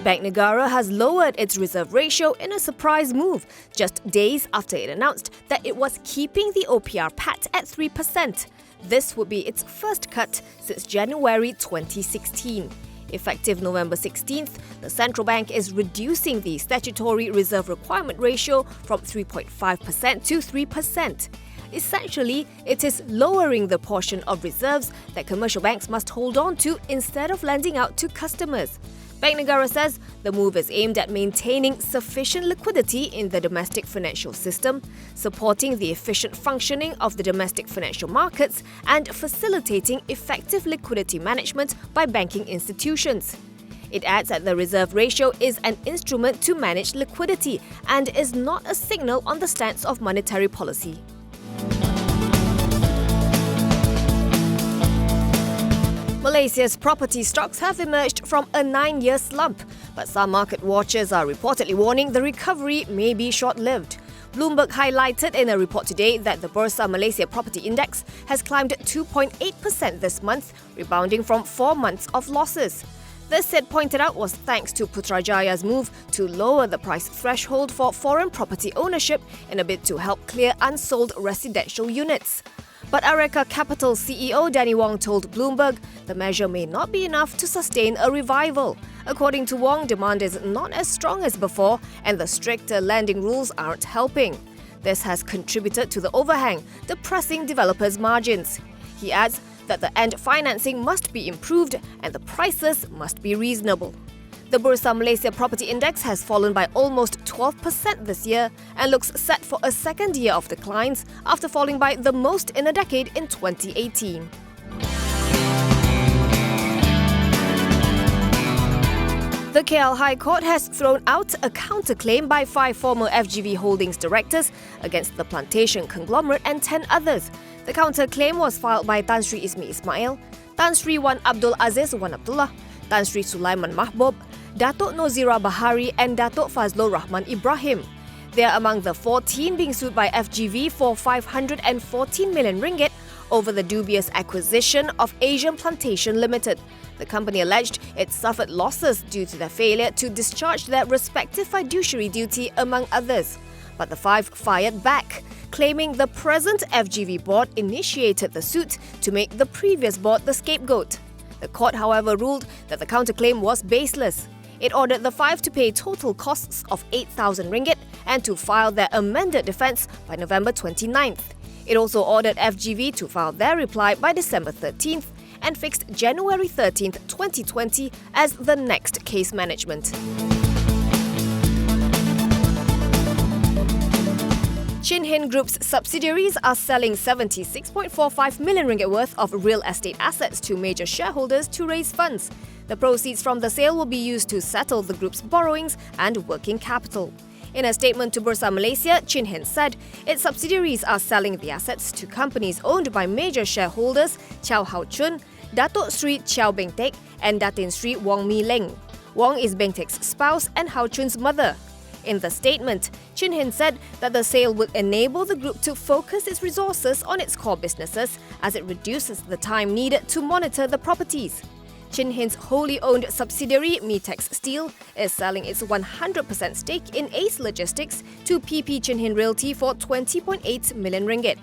Bank Negara has lowered its reserve ratio in a surprise move, just days after it announced that it was keeping the OPR pat at 3%. This would be its first cut since January 2016. Effective November 16th, the central bank is reducing the statutory reserve requirement ratio from 3.5% to 3%. Essentially, it is lowering the portion of reserves that commercial banks must hold on to instead of lending out to customers. Bank Negara says the move is aimed at maintaining sufficient liquidity in the domestic financial system, supporting the efficient functioning of the domestic financial markets, and facilitating effective liquidity management by banking institutions. It adds that the reserve ratio is an instrument to manage liquidity and is not a signal on the stance of monetary policy. Malaysia's property stocks have emerged from a 9-year slump, but some market watchers are reportedly warning the recovery may be short-lived. Bloomberg highlighted in a report today that the Bursa Malaysia Property Index has climbed 2.8% this month, rebounding from 4 months of losses. This, it pointed out, was thanks to Putrajaya's move to lower the price threshold for foreign property ownership in a bid to help clear unsold residential units. But Areca Capital CEO Danny Wong told Bloomberg the measure may not be enough to sustain a revival. According to Wong, demand is not as strong as before and the stricter lending rules aren't helping. This has contributed to the overhang, depressing developers' margins. He adds that the end financing must be improved and the prices must be reasonable. The Bursa Malaysia Property Index has fallen by almost 12% this year and looks set for a second year of declines after falling by the most in a decade in 2018. The KL High Court has thrown out a counterclaim by 5 former FGV Holdings directors against the plantation conglomerate and 10 others. The counterclaim was filed by Tan Sri Ismi Ismail, Tan Sri Wan Abdul Aziz Wan Abdullah, Tan Sri Sulaiman Mahbub, Datuk Nozira Bahari and Datuk Fazlur Rahman Ibrahim. They are among the 14 being sued by FGV for 514 million ringgit over the dubious acquisition of Asian Plantation Limited. The company alleged it suffered losses due to their failure to discharge their respective fiduciary duty, among others. But the 5 fired back, claiming the present FGV board initiated the suit to make the previous board the scapegoat. The court, however, ruled that the counterclaim was baseless. It ordered the 5 to pay total costs of 8,000 ringgit and to file their amended defence by November 29th. It also ordered FGV to file their reply by December 13th and fixed January 13th, 2020 as the next case management. Chin Hin Group's subsidiaries are selling 76.45 million ringgit worth of real estate assets to major shareholders to raise funds. The proceeds from the sale will be used to settle the group's borrowings and working capital. In a statement to Bursa Malaysia, Chin Hin said its subsidiaries are selling the assets to companies owned by major shareholders Chow Hao Chun, Datuk Sri Chow Beng Tek and Datin Sri Wong Mi Leng. Wong is Beng Tek's spouse and Hao Chun's mother. In the statement, Chin Hin said that the sale would enable the group to focus its resources on its core businesses as it reduces the time needed to monitor the properties. Chin Hin's wholly owned subsidiary Mitex Steel is selling its 100% stake in Ace Logistics to PP Chin Hin Realty for 20.8 million ringgit.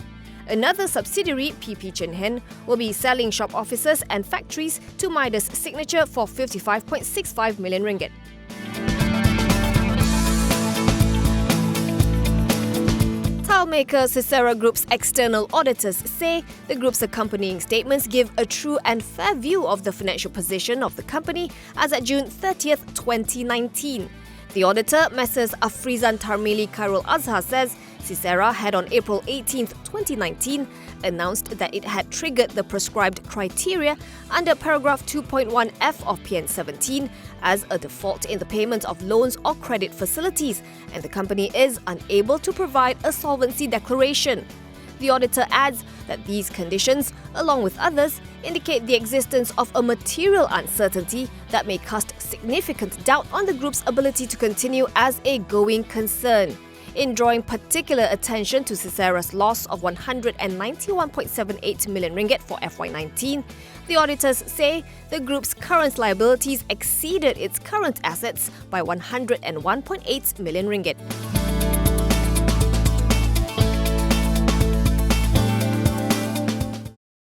Another subsidiary, PP Chin Hin, will be selling shop offices and factories to Midas Signature for 55.65 million ringgit. Tile maker Sisera Group's external auditors say the group's accompanying statements give a true and fair view of the financial position of the company as at June 30th, 2019. The auditor, Messrs. Afrizan Tarmili Khairul Azhar, says Sisera had on April 18th, 2019, announced that it had triggered the prescribed criteria under paragraph 2.1f of PN 17 as a default in the payment of loans or credit facilities, and the company is unable to provide a solvency declaration. The auditor adds that these conditions, along with others, indicate the existence of a material uncertainty that may cast significant doubt on the group's ability to continue as a going concern. In drawing particular attention to Sisera's loss of 191.78 million ringgit for FY19, the auditors say the group's current liabilities exceeded its current assets by 101.8 million ringgit.